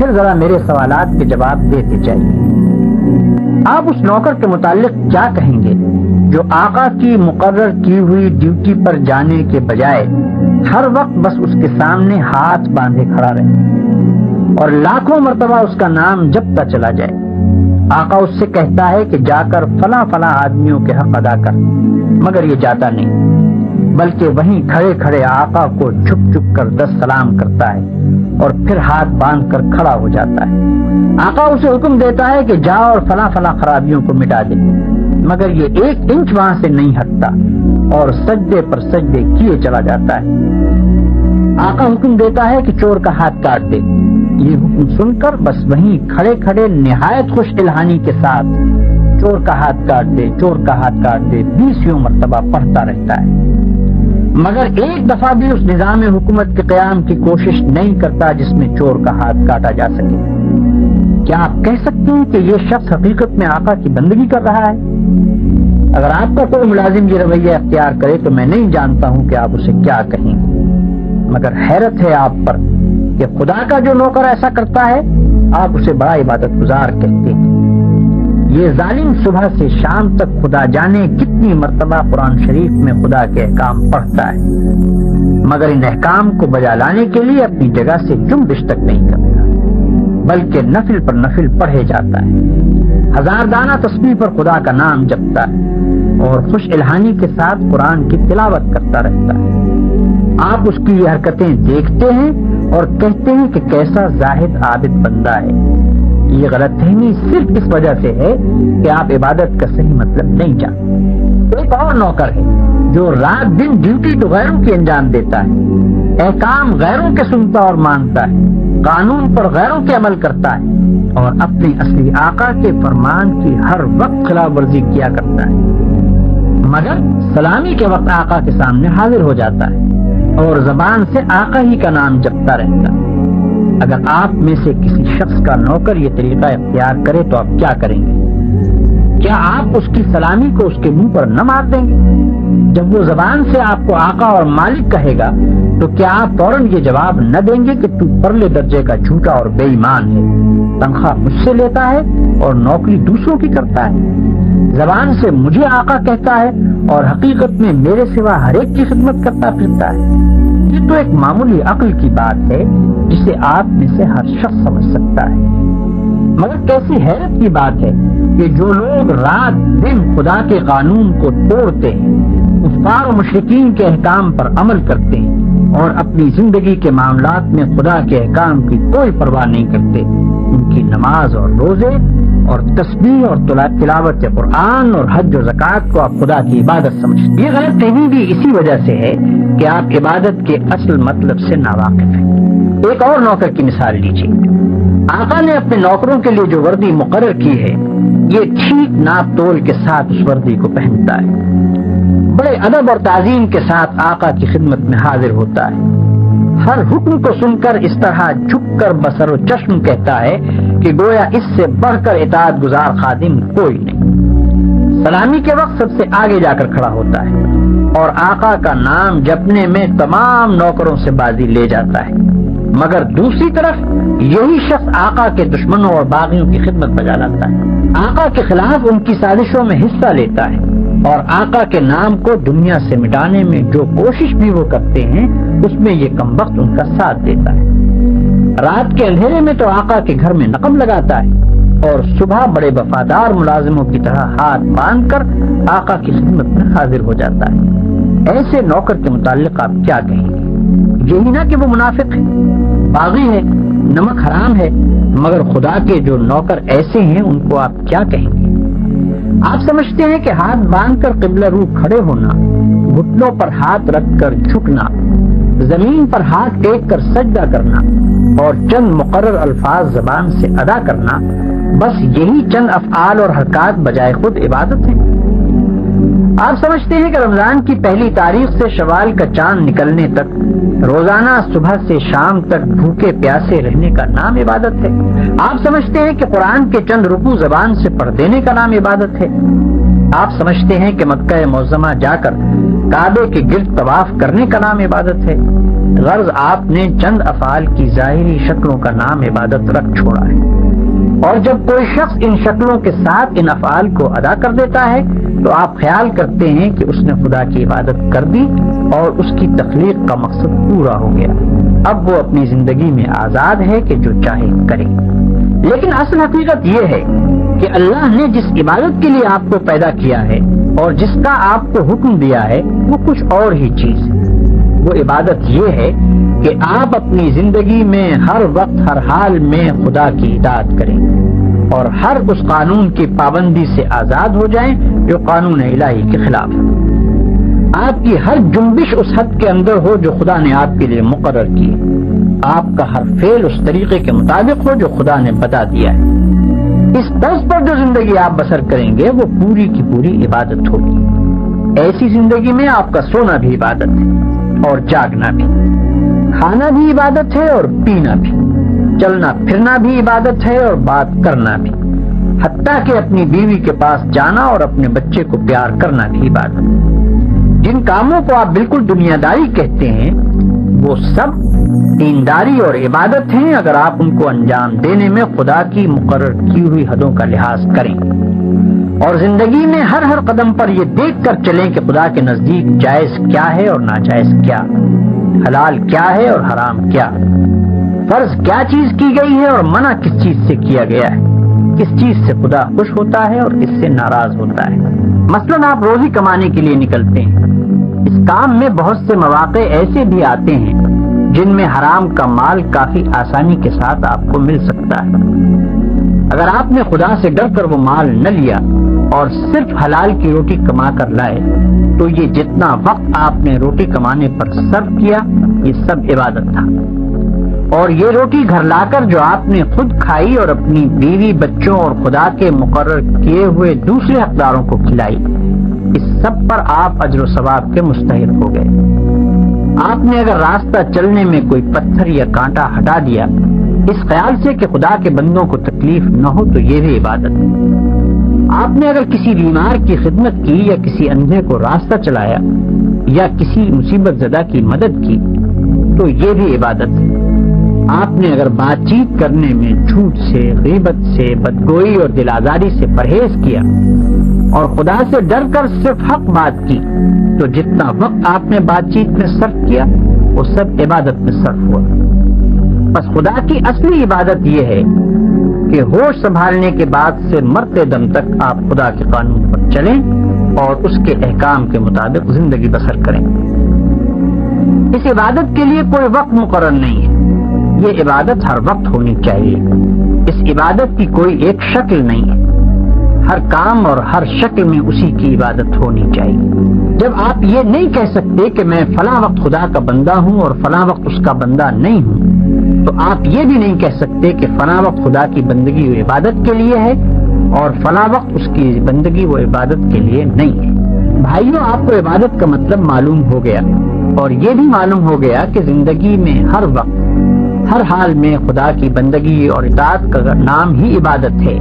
پھر ذرا میرے سوالات کے جواب دیتے جائیے۔ آپ اس نوکر کے متعلق کیا کہیں گے جو آقا کی مقرر کی ہوئی ڈیوٹی پر جانے کے بجائے ہر وقت بس اس کے سامنے ہاتھ باندھے کھڑا رہے اور لاکھوں مرتبہ اس کا نام جپتا چلا جائے؟ آقا اس سے کہتا ہے کہ جا کر فلاں فلاں آدمیوں کے حق ادا کر، مگر یہ جاتا نہیں، بلکہ وہیں کھڑے کھڑے آقا کو جھک جھک کر 10 سلام کرتا ہے اور پھر ہاتھ باندھ کر کھڑا ہو جاتا ہے۔ آقا اسے حکم دیتا ہے کہ جا اور فلاں فلاں خرابیوں کو مٹا دے، مگر یہ 1 انچ وہاں سے نہیں ہٹتا اور سجدے پر سجدے کیے چلا جاتا ہے۔ آقا حکم دیتا ہے کہ چور کا ہاتھ کاٹ دے، یہ حکم سن کر بس وہیں کھڑے کھڑے نہایت خوش الہانی کے ساتھ چور کا ہاتھ کاٹ دے، چور کا ہاتھ کاٹ دے 20 مرتبہ پڑھتا رہتا ہے، مگر ایک دفعہ بھی اس نظام حکومت کے قیام کی کوشش نہیں کرتا جس میں چور کا ہاتھ کاٹا جا سکے۔ کیا آپ کہہ سکتے ہیں کہ یہ شخص حقیقت میں آقا کی بندگی کر رہا ہے؟ اگر آپ کا کوئی ملازم یہ رویہ اختیار کرے تو میں نہیں جانتا ہوں کہ آپ اسے کیا کہیں گے، مگر حیرت ہے آپ پر کہ خدا کا جو نوکر ایسا کرتا ہے آپ اسے بڑا عبادت گزار کہتے ہیں۔ یہ ظالم صبح سے شام تک خدا جانے کتنی مرتبہ قرآن شریف میں خدا کے احکام پڑھتا ہے، مگر ان احکام کو بجا لانے کے لیے اپنی جگہ سے جنبش تک نہیں کرتا، بلکہ نفل پر نفل پڑھے جاتا ہے، 1000 دانہ تسبیح پر خدا کا نام جپتا ہے اور خوش الہانی کے ساتھ قرآن کی تلاوت کرتا رہتا ہے۔ آپ اس کی یہ حرکتیں دیکھتے ہیں اور کہتے ہیں کہ کیسا زاہد عابد بندہ ہے۔ یہ غلط فہمی صرف اس وجہ سے ہے کہ آپ عبادت کا صحیح مطلب نہیں جانتے۔ ایک اور نوکر ہے جو رات دن ڈیوٹی تو غیروں کی انجام دیتا ہے، احکام غیروں کے سنتا اور مانتا ہے، قانون پر غیروں کے عمل کرتا ہے اور اپنے اصلی آقا کے فرمان کی ہر وقت خلاف ورزی کیا کرتا ہے، مگر سلامی کے وقت آقا کے سامنے حاضر ہو جاتا ہے اور زبان سے آقا ہی کا نام جپتا رہتا ہے۔ اگر آپ میں سے کسی شخص کا نوکر یہ طریقہ اختیار کرے تو آپ کیا کریں گے؟ کیا آپ اس کی سلامی کو اس کے منہ پر نہ مار دیں گے؟ جب وہ زبان سے آپ کو آقا اور مالک کہے گا تو کیا آپ فوراً یہ جواب نہ دیں گے کہ تو پرلے درجے کا جھوٹا اور بے ایمان ہے، تنخواہ مجھ سے لیتا ہے اور نوکری دوسروں کی کرتا ہے، زبان سے مجھے آقا کہتا ہے اور حقیقت میں میرے سوا ہر ایک کی خدمت کرتا پھرتا ہے؟ یہ تو ایک معمولی عقل کی بات ہے جسے آپ میں سے ہر شخص سمجھ سکتا ہے، مگر کیسی حیرت کی بات ہے کہ جو لوگ رات دن خدا کے قانون کو توڑتے ہیں، کفار و مشرکین کے احکام پر عمل کرتے ہیں اور اپنی زندگی کے معاملات میں خدا کے احکام کی کوئی پرواہ نہیں کرتے، ان کی نماز اور روزے اور تسبیح اور تلاوت قرآن اور حج و زکوٰۃ کو آپ خدا کی عبادت سمجھتے۔ یہ غلط فہمی بھی اسی وجہ سے ہے کہ آپ عبادت کے اصل مطلب سے ناواقف ہیں۔ ایک اور نوکر کی مثال لیجیے۔ آقا نے اپنے نوکروں کے لیے جو وردی مقرر کی ہے، یہ ٹھیک ناپ تول کے ساتھ اس وردی کو پہنتا ہے، بڑے ادب اور تعظیم کے ساتھ آقا کی خدمت میں حاضر ہوتا ہے، ہر حکم کو سن کر اس طرح جھک کر بصر و چشم کہتا ہے کہ گویا اس سے بڑھ کر اطاعت گزار خادم کوئی نہیں۔ سلامی کے وقت سب سے آگے جا کر کھڑا ہوتا ہے اور آقا کا نام جپنے میں تمام نوکروں سے بازی لے جاتا ہے، مگر دوسری طرف یہی شخص آقا کے دشمنوں اور باغیوں کی خدمت بجا لاتا ہے، آقا کے خلاف ان کی سازشوں میں حصہ لیتا ہے اور آقا کے نام کو دنیا سے مٹانے میں جو کوشش بھی وہ کرتے ہیں اس میں یہ کمبخت ان کا ساتھ دیتا ہے۔ رات کے اندھیرے میں تو آقا کے گھر میں نقم لگاتا ہے اور صبح بڑے وفادار ملازموں کی طرح ہاتھ باندھ کر آقا کی خدمت میں حاضر ہو جاتا ہے۔ ایسے نوکر کے متعلق آپ کیا کہیں گے؟ یہی نہ کہ وہ منافق ہے، باغی ہے، نمک حرام ہے، مگر خدا کے جو نوکر ایسے ہیں ان کو آپ کیا کہیں گے؟ آپ سمجھتے ہیں کہ ہاتھ باندھ کر قبلہ رو کھڑے ہونا، گھٹنوں پر ہاتھ رکھ کر جھکنا، زمین پر ہاتھ ٹیک کر سجدہ کرنا اور چند مقرر الفاظ زبان سے ادا کرنا، بس یہی چند افعال اور حرکات بجائے خود عبادت ہے؟ آپ سمجھتے ہیں کہ رمضان کی پہلی تاریخ سے شوال کا چاند نکلنے تک روزانہ صبح سے شام تک بھوکے پیاسے رہنے کا نام عبادت ہے؟ آپ سمجھتے ہیں کہ قرآن کے چند رکوع زبان سے پڑھ دینے کا نام عبادت ہے؟ آپ سمجھتے ہیں کہ مکہ معظمہ جا کر کعبے کے گرد طواف کرنے کا نام عبادت ہے؟ غرض آپ نے چند افعال کی ظاہری شکلوں کا نام عبادت رکھ چھوڑا ہے، اور جب کوئی شخص ان شکلوں کے ساتھ ان افعال کو ادا کر دیتا ہے تو آپ خیال کرتے ہیں کہ اس نے خدا کی عبادت کر دی اور اس کی تخلیق کا مقصد پورا ہو گیا، اب وہ اپنی زندگی میں آزاد ہے کہ جو چاہے کرے۔ لیکن اصل حقیقت یہ ہے کہ اللہ نے جس عبادت کے لیے آپ کو پیدا کیا ہے اور جس کا آپ کو حکم دیا ہے وہ کچھ اور ہی چیز ہے۔ وہ عبادت یہ ہے کہ آپ اپنی زندگی میں ہر وقت ہر حال میں خدا کی اطاعت کریں اور ہر اس قانون کی پابندی سے آزاد ہو جائیں جو قانون الہی کے خلاف ہے۔ آپ کی ہر جنبش اس حد کے اندر ہو جو خدا نے آپ کے لیے مقرر کی ہے، آپ کا ہر فعل اس طریقے کے مطابق ہو جو خدا نے بتا دیا ہے۔ اس طرز پر جو زندگی آپ بسر کریں گے وہ پوری کی پوری عبادت ہوگی۔ ایسی زندگی میں آپ کا سونا بھی عبادت ہے اور جاگنا بھی، کھانا بھی عبادت ہے اور پینا بھی، چلنا پھرنا بھی عبادت ہے اور بات کرنا بھی، حتیٰ کہ اپنی بیوی کے پاس جانا اور اپنے بچے کو پیار کرنا بھی عبادت ہے۔ جن کاموں کو آپ بالکل دنیا داری کہتے ہیں وہ سب دینداری اور عبادت ہیں اگر آپ ان کو انجام دینے میں خدا کی مقرر کی ہوئی حدوں کا لحاظ کریں اور زندگی میں ہر قدم پر یہ دیکھ کر چلیں کہ خدا کے نزدیک جائز کیا ہے اور ناجائز کیا، حلال کیا ہے اور حرام کیا، فرض کیا چیز کی گئی ہے اور منع کس چیز سے کیا گیا ہے، کس چیز سے خدا خوش ہوتا ہے اور کس سے ناراض ہوتا ہے۔ مثلاً آپ روزی کمانے کے لیے نکلتے ہیں، اس کام میں بہت سے مواقع ایسے بھی آتے ہیں جن میں حرام کا مال کافی آسانی کے ساتھ آپ کو مل سکتا ہے۔ اگر آپ نے خدا سے ڈر کر وہ مال نہ لیا اور صرف حلال کی روٹی کما کر لائے تو یہ جتنا وقت آپ نے روٹی کمانے پر صرف کیا یہ سب عبادت تھا، اور یہ روٹی گھر لا کر جو آپ نے خود کھائی اور اپنی بیوی، بچوں اور خدا کے مقرر کیے ہوئے دوسرے حقداروں کو کھلائی، اس سب پر آپ اجر و ثواب کے مستحق ہو گئے۔ آپ نے اگر راستہ چلنے میں کوئی پتھر یا کانٹا ہٹا دیا اس خیال سے کہ خدا کے بندوں کو تکلیف نہ ہو تو یہ بھی عبادت ہے۔ آپ نے اگر کسی بیمار کی خدمت کی یا کسی اندھے کو راستہ چلایا یا کسی مصیبت زدہ کی مدد کی تو یہ بھی عبادت ہے۔ آپ نے اگر بات چیت کرنے میں جھوٹ سے، غیبت سے، بدگوئی اور دل آزاری سے پرہیز کیا اور خدا سے ڈر کر صرف حق بات کی تو جتنا وقت آپ نے بات چیت میں صرف کیا وہ سب عبادت میں صرف ہوا۔ بس خدا کی اصلی عبادت یہ ہے کہ ہوش سنبھالنے کے بعد سے مرتے دم تک آپ خدا کے قانون پر چلیں اور اس کے احکام کے مطابق زندگی بسر کریں۔ اس عبادت کے لیے کوئی وقت مقرر نہیں ہے، یہ عبادت ہر وقت ہونی چاہیے۔ اس عبادت کی کوئی ایک شکل نہیں ہے، ہر کام اور ہر شکل میں اسی کی عبادت ہونی چاہیے۔ جب آپ یہ نہیں کہہ سکتے کہ میں فلاں وقت خدا کا بندہ ہوں اور فلاں وقت اس کا بندہ نہیں ہوں تو آپ یہ بھی نہیں کہہ سکتے کہ فلاں وقت خدا کی بندگی و عبادت کے لیے ہے اور فلاں وقت اس کی بندگی و عبادت کے لیے نہیں ہے۔ بھائیوں، آپ کو عبادت کا مطلب معلوم ہو گیا اور یہ بھی معلوم ہو گیا کہ زندگی میں ہر وقت ہر حال میں خدا کی بندگی اور اطاعت کا نام ہی عبادت ہے۔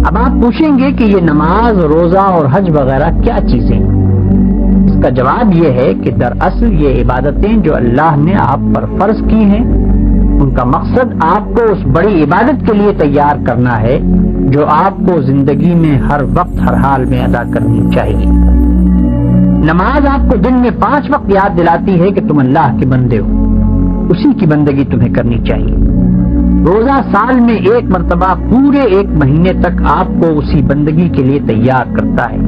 اب آپ پوچھیں گے کہ یہ نماز، روزہ اور حج وغیرہ کیا چیزیں ہیں؟ اس کا جواب یہ ہے کہ دراصل یہ عبادتیں جو اللہ نے آپ پر فرض کی ہیں ان کا مقصد آپ کو اس بڑی عبادت کے لیے تیار کرنا ہے جو آپ کو زندگی میں ہر وقت ہر حال میں ادا کرنی چاہیے۔ نماز آپ کو دن میں 5 وقت یاد دلاتی ہے کہ تم اللہ کے بندے ہو، اسی کی بندگی تمہیں کرنی چاہیے۔ روزہ سال میں 1 مرتبہ پورے 1 مہینے تک آپ کو اسی بندگی کے لیے تیار کرتا ہے۔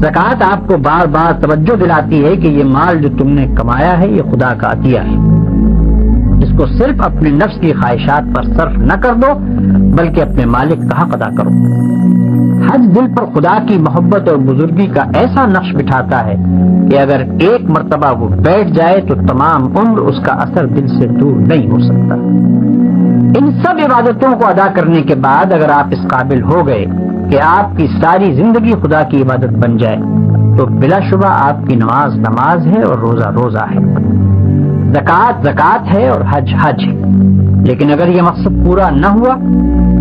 زکوٰۃ آپ کو بار بار توجہ دلاتی ہے کہ یہ مال جو تم نے کمایا ہے یہ خدا کا عطیہ ہے، اس کو صرف اپنے نفس کی خواہشات پر صرف نہ کر دو بلکہ اپنے مالک کا حق ادا کرو۔ حج دل پر خدا کی محبت اور بزرگی کا ایسا نقش بٹھاتا ہے کہ اگر 1 مرتبہ وہ بیٹھ جائے تو تمام عمر اس کا اثر دل سے دور نہیں ہو سکتا۔ ان سب عبادتوں کو ادا کرنے کے بعد اگر آپ اس قابل ہو گئے کہ آپ کی ساری زندگی خدا کی عبادت بن جائے تو بلا شبہ آپ کی نماز نماز ہے اور روزہ روزہ ہے، زکوٰۃ زکوٰۃ ہے اور حج حج ہے۔ لیکن اگر یہ مقصد پورا نہ ہوا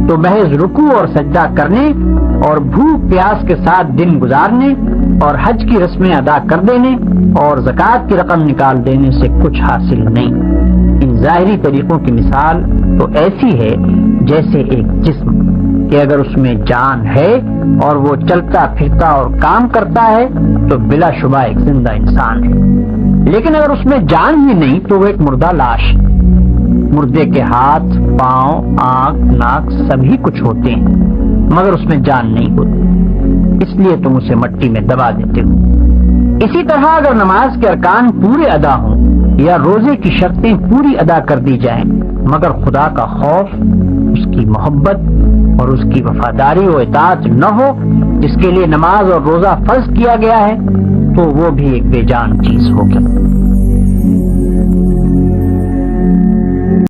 تو محض رکوع اور سجدہ کرنے اور بھوک پیاس کے ساتھ دن گزارنے اور حج کی رسمیں ادا کر دینے اور زکوٰۃ کی رقم نکال دینے سے کچھ حاصل نہیں۔ ان ظاہری طریقوں کی مثال تو ایسی ہے جیسے ایک جسم کہ اگر اس میں جان ہے اور وہ چلتا پھرتا اور کام کرتا ہے تو بلا شبہ ایک زندہ انسان ہے، لیکن اگر اس میں جان ہی نہیں تو وہ ایک مردہ لاش ہے۔ مردے کے ہاتھ، پاؤں، آنکھ، ناک سبھی کچھ ہوتے ہیں مگر اس میں جان نہیں ہوتی، اس لیے تم اسے مٹی میں دبا دیتے ہو۔ اسی طرح اگر نماز کے ارکان پورے ادا ہوں یا روزے کی شرطیں پوری ادا کر دی جائیں مگر خدا کا خوف، اس کی محبت اور اس کی وفاداری و اطاعت نہ ہو جس کے لیے نماز اور روزہ فرض کیا گیا ہے، تو وہ بھی ایک بے جان چیز ہوگی۔